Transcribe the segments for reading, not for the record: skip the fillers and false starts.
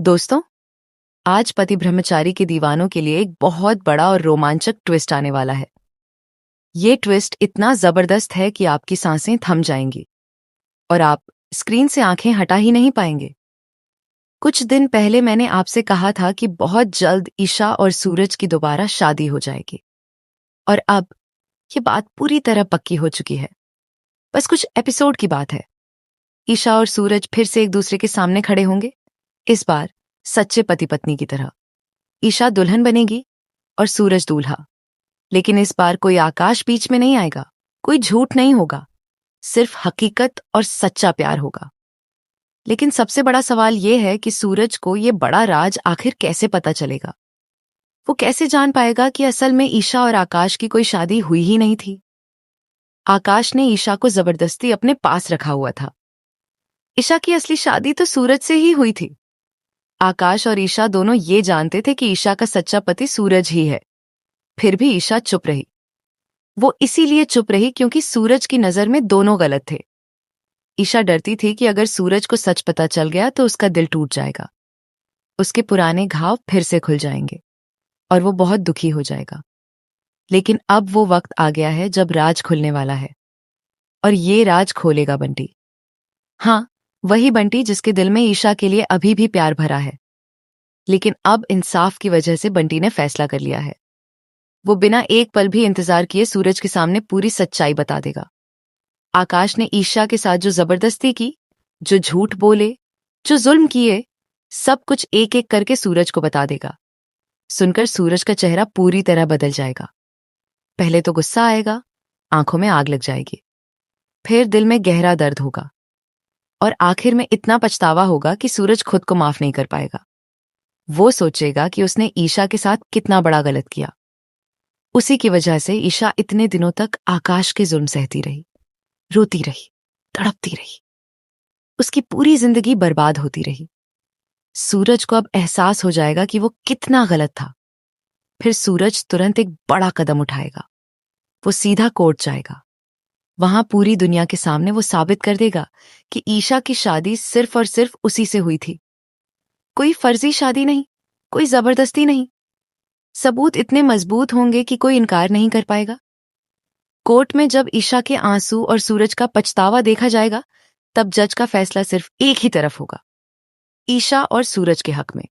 दोस्तों, आज पति ब्रह्मचारी के दीवानों के लिए एक बहुत बड़ा और रोमांचक ट्विस्ट आने वाला है। ये ट्विस्ट इतना जबरदस्त है कि आपकी सांसें थम जाएंगी और आप स्क्रीन से आंखें हटा ही नहीं पाएंगे। कुछ दिन पहले मैंने आपसे कहा था कि बहुत जल्द ईशा और सूरज की दोबारा शादी हो जाएगी, और अब ये बात पूरी तरह पक्की हो चुकी है। बस कुछ एपिसोड की बात है। ईशा और सूरज फिर से एक दूसरे के सामने खड़े होंगे, इस बार सच्चे पति पत्नी की तरह। ईशा दुल्हन बनेगी और सूरज दूल्हा। लेकिन इस बार कोई आकाश बीच में नहीं आएगा, कोई झूठ नहीं होगा, सिर्फ हकीकत और सच्चा प्यार होगा। लेकिन सबसे बड़ा सवाल यह है कि सूरज को यह बड़ा राज आखिर कैसे पता चलेगा। वो कैसे जान पाएगा कि असल में ईशा और आकाश की कोई शादी हुई ही नहीं थी। आकाश ने ईशा को जबरदस्ती अपने पास रखा हुआ था। ईशा की असली शादी तो सूरज से ही हुई थी। आकाश और ईशा दोनों ये जानते थे कि ईशा का सच्चा पति सूरज ही है। फिर भी ईशा चुप रही। वो इसीलिए चुप रही क्योंकि सूरज की नजर में दोनों गलत थे। ईशा डरती थी कि अगर सूरज को सच पता चल गया तो उसका दिल टूट जाएगा, उसके पुराने घाव फिर से खुल जाएंगे और वो बहुत दुखी हो जाएगा। लेकिन अब वो वक्त आ गया है जब राज खुलने वाला है, और ये राज खोलेगा बंटी। हाँ, वही बंटी जिसके दिल में ईशा के लिए अभी भी प्यार भरा है। लेकिन अब इंसाफ की वजह से बंटी ने फैसला कर लिया है। वो बिना एक पल भी इंतजार किए सूरज के सामने पूरी सच्चाई बता देगा। आकाश ने ईशा के साथ जो जबरदस्ती की, जो झूठ बोले, जो जुल्म किए, सब कुछ एक एक करके सूरज को बता देगा। सुनकर सूरज का चेहरा पूरी तरह बदल जाएगा। पहले तो गुस्सा आएगा, आंखों में आग लग जाएगी, फिर दिल में गहरा दर्द होगा, और आखिर में इतना पछतावा होगा कि सूरज खुद को माफ नहीं कर पाएगा। वो सोचेगा कि उसने ईशा के साथ कितना बड़ा गलत किया। उसी की वजह से ईशा इतने दिनों तक आकाश के जुल्म सहती रही, रोती रही, तड़पती रही। उसकी पूरी जिंदगी बर्बाद होती रही। सूरज को अब एहसास हो जाएगा कि वो कितना गलत था। फिर सूरज तुरंत एक बड़ा कदम उठाएगा। वो सीधा कोर्ट जाएगा। वहां पूरी दुनिया के सामने वो साबित कर देगा कि ईशा की शादी सिर्फ और सिर्फ उसी से हुई थी। कोई फर्जी शादी नहीं, कोई जबरदस्ती नहीं। सबूत इतने मजबूत होंगे कि कोई इनकार नहीं कर पाएगा। कोर्ट में जब ईशा के आंसू और सूरज का पछतावा देखा जाएगा, तब जज का फैसला सिर्फ एक ही तरफ होगा, ईशा और सूरज के हक में।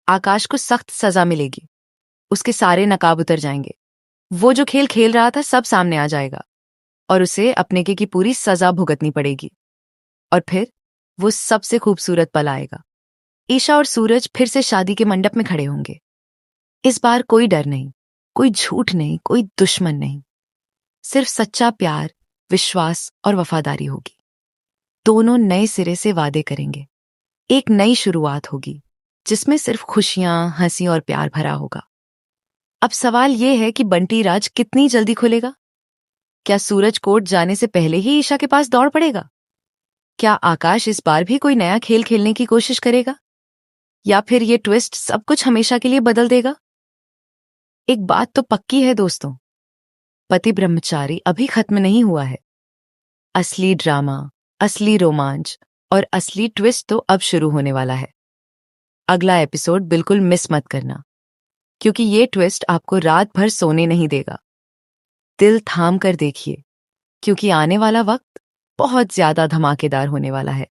आकाश को सख्त सजा मिलेगी, उसके सारे नकाब उतर जाएंगे। वो जो खेल खेल रहा था सब सामने आ जाएगा, और उसे अपने की पूरी सजा भुगतनी पड़ेगी। और फिर वो सबसे खूबसूरत पल आएगा। ईशा और सूरज फिर से शादी के मंडप में खड़े होंगे। इस बार कोई डर नहीं, कोई झूठ नहीं, कोई दुश्मन नहीं। सिर्फ सच्चा प्यार, विश्वास और वफादारी होगी। दोनों नए सिरे से वादे करेंगे। एक नई शुरुआत होगी जिसमें सिर्फ खुशियां, हंसी और प्यार भरा होगा। अब सवाल यह है कि बंटी राज कितनी जल्दी खुलेगा। क्या सूरज कोर्ट जाने से पहले ही ईशा के पास दौड़ पड़ेगा? क्या आकाश इस बार भी कोई नया खेल खेलने की कोशिश करेगा? या फिर ये ट्विस्ट सब कुछ हमेशा के लिए बदल देगा? एक बात तो पक्की है दोस्तों, पति ब्रह्मचारी अभी खत्म नहीं हुआ है। असली ड्रामा, असली रोमांच और असली ट्विस्ट तो अब शुरू होने वाला है। अगला एपिसोड बिल्कुल मिस मत करना, क्योंकि ये ट्विस्ट आपको रात भर सोने नहीं देगा। दिल थाम कर देखिए, क्योंकि आने वाला वक्त बहुत ज्यादा धमाकेदार होने वाला है।